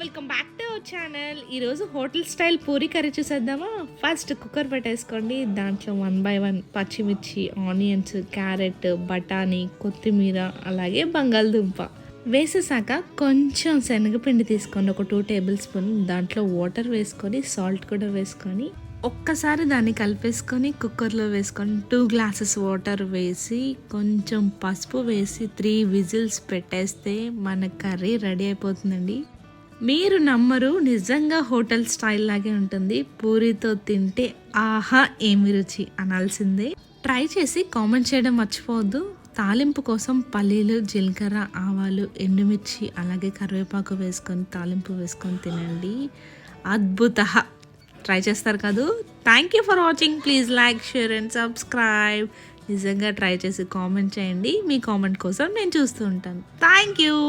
Welcome back to our channel. ఈరోజు hotel style puri curry చూసేద్దామా. First cooker పెట్టేసుకోండి. దాంట్లో 1 by 1 పచ్చిమిర్చి, ఆనియన్స్, క్యారెట్, బఠానీ, కొత్తిమీర, అలాగే బంగాళదుంప వేసేసాక కొంచెం శనగపిండి తీసుకోండి, ఒక 2 టేబుల్ స్పూన్. దాంట్లో వాటర్ వేసుకొని సాల్ట్ కూడా వేసుకొని ఒక్కసారి దాన్ని కలిపేసుకొని కుక్కర్లో వేసుకొని 2 గ్లాసెస్ వాటర్ వేసి కొంచెం పసుపు వేసి 3 విజిల్స్ పెట్టేస్తే మన కర్రీ రెడీ అయిపోతుందండి. మీరు నమ్మరు, నిజంగా హోటల్ స్టైల్ లాగే ఉంటుంది. పూరితో తింటే ఆహా ఏమి రుచి అనాల్సిందే. ట్రై చేసి కామెంట్ చేయడం మర్చిపోవద్దు. తాలింపు కోసం పల్లీలు, జీలకర్ర, ఆవాలు, ఎండుమిర్చి, అలాగే కరివేపాకు వేసుకొని తాలింపు వేసుకొని తినండి. అద్భుత. ట్రై చేస్తారు కాదు. Thank you for watching. Please like, share and subscribe. నిజంగా ట్రై చేసి కామెంట్ చేయండి. మీ కామెంట్ కోసం నేను చూస్తూ ఉంటాను. Thank you.